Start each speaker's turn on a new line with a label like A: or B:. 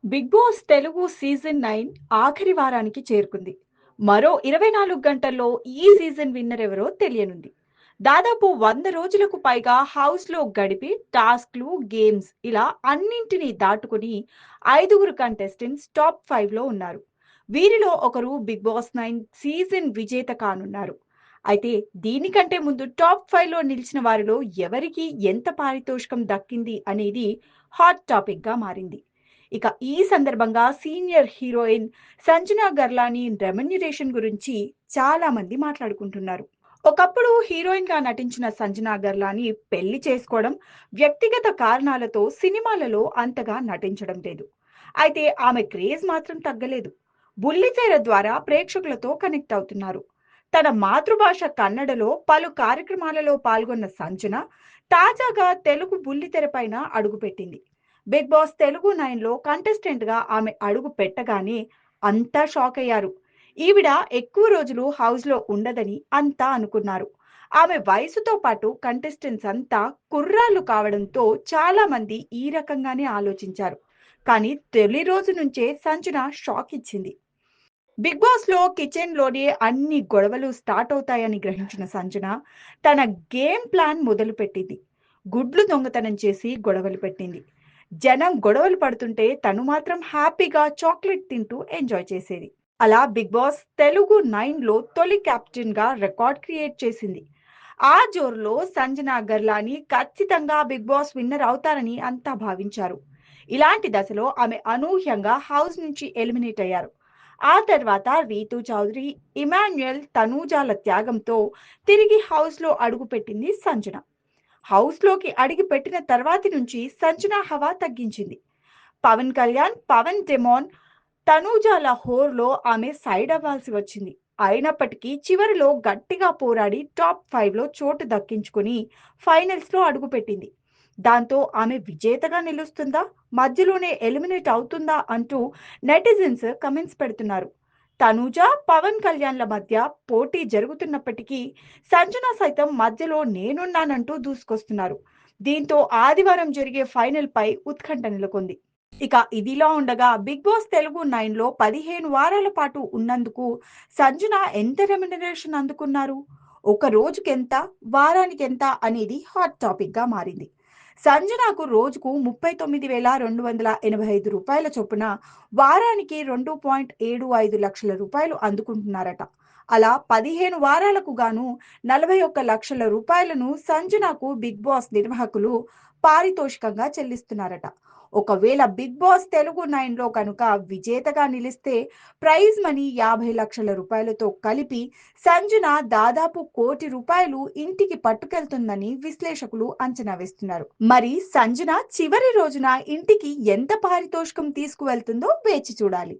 A: Big boss Telugu season 9 ఆఖరి వారానికి చేరుకుంది. మరో 24 గంటల్లో ఈ సీజన్ విన్నర్ ఎవరో తెలియనుంది. దాదాపు 100 రోజులకు పైగా హౌస్‌లో గడిపి టాస్క్‌లు, గేమ్స్ ఇలా అన్నింటినీ దాటుకొని ఐదుగురు కంటెస్టెంట్స్ టాప్ 5లో ఉన్నారు. వీరిలో ఒకరు బిగ్ బాస్ 9 సీజన్ విజేత కానున్నారు. అయితే దీనికంటే ముందు టాప్ 5లో నిలిచిన వారిలో ఎవరికి ఎంత పారితోషికం దక్కింది అనేది హాట్ టాపిక్‌గా మారింది. ఇక ఈ సందర్భంగా senior heroine Sanjana Galrani remuneration గురించి చాలా మంది మాట్లాడుకుంటున్నారు. ఒకప్పుడు హీరోయిన్ గా నటించిన సంజనా గర్లాని పెళ్లి చేసుకోవడం, వ్యక్తిగత కారణాలతో సినిమాలలో అంతగా నటించడం లేదు. అయితే ఆమె క్రేజ్ మాత్రం తగ్గలేదు. బుల్లితెర ద్వారా ప్రేక్షకులతో కనెక్ట్ అవుతున్నారు. తన మాతృభాష కన్నడలో పలు కార్యక్రమాలలో పాల్గొన్న సంజన తాజాగా తెలుగు బుల్లితెరపైన అడుగుపెట్టింది. బిగ్ బాస్ తెలుగు 9లో కంటెస్టెంట్ గా ఆమె అడుగు పెట్టగానే అంతా షాక్ అయ్యారు. ఈవిడ ఎక్కువ రోజులు హౌస్ లో ఉండదని అంతా అనుకున్నారు. ఆమె వయసుతో పాటు కంటెస్టెంట్స్ అంతా కుర్రాళ్ళు కావడంతో చాలా మంది ఈ రకంగానే ఆలోచించారు. కానీ తొలి రోజు నుంచే సంజన షాక్ ఇచ్చింది. బిగ్ బాస్ లో కిచెన్ లోనే అన్ని గొడవలు స్టార్ట్ అవుతాయని గ్రహించిన సంజన తన గేమ్ ప్లాన్ మొదలు పెట్టింది. గుడ్లు దొంగతనం చేసి గొడవలు పెట్టింది. జనం గొడవలు పడుతుంటే తను మాత్రం హ్యాపీగా చాక్లెట్ తింటూ ఎంజాయ్ చేసేది. అలా బిగ్ బాస్ తెలుగు 9లో తొలి కెప్టెన్ గా రికార్డ్ క్రియేట్ చేసింది. ఆ జోరులో సంజన గర్లాని ఖచ్చితంగా బిగ్ బాస్ విన్నర్ అవుతారని అంతా భావించారు. ఇలాంటి దశలో ఆమె అనూహ్యంగా హౌస్ నుంచి ఎలిమినేట్ అయ్యారు. ఆ తర్వాత రీతూ చౌదరి, ఇమాన్యుయల్, తనూజాల త్యాగంతో తిరిగి హౌస్లో అడుగుపెట్టింది సంజన. హౌస్లోకి అడిగి పెట్టిన తర్వాతి నుంచి సంజన హవా తగ్గించింది. పవన్ కళ్యాణ్, పవన్ డెమోన్, తనూజాల హోర్‌లో ఆమె సైడ్ అవ్వాల్సి వచ్చింది. అయినప్పటికీ చివరిలో గట్టిగా పోరాడి టాప్ 5లో చోటు దక్కించుకుని ఫైనల్స్‌లో అడుగుపెట్టింది. దాంతో ఆమె విజేతగా నిలుస్తుందా? మధ్యలోనే ఎలిమినేట్ అవుతుందా? అంటూ నెటిజన్స్ కమెంట్స్ పెడుతున్నారు. తనూజ, పవన్ కళ్యాణ్‌ల మధ్య పోటీ జరుగుతున్నప్పటికీ సంజన సైతం మధ్యలో నేనున్నానంటూ దూసుకొస్తున్నారు. దీంతో ఆదివారం జరిగే ఫైనల్‌పై ఉత్కంఠ నెలకొంది. ఇక ఇదిలా ఉండగా బిగ్ బాస్ తెలుగు 9లో 15 వారాల పాటు ఉన్నందుకు సంజన ఎంత రెమ్యునరేషన్ అందుకున్నారు? ఒక రోజుకెంత, వారానికెంత అనేది హాట్ టాపిక్‌గా మారింది. సంజనకు రోజుకు రూ. 39,285 చొప్పున వారానికి 2.75 లక్షల రూపాయలు అందుకుంటున్నారట. అలా 15 వారాలకు గాను 41 లక్షల రూపాయలను సంజనకు బిగ్ బాస్ నిర్వాహకులు పారితోషికంగా చెల్లిస్తున్నారట. ఒకవేళ బిగ్ బాస్ తెలుగు 9లో కనుక విజేతగా నిలిస్తే ప్రైజ్ మనీ 50 లక్షల రూపాయలతో కలిపి సంజన దాదాపు రూ. 1,00,00,000 ఇంటికి పట్టుకెళ్తుందని విశ్లేషకులు అంచనా వేస్తున్నారు. మరి సంజన చివరి రోజున ఇంటికి ఎంత పారితోషికం తీసుకువెళ్తుందో వేచి చూడాలి.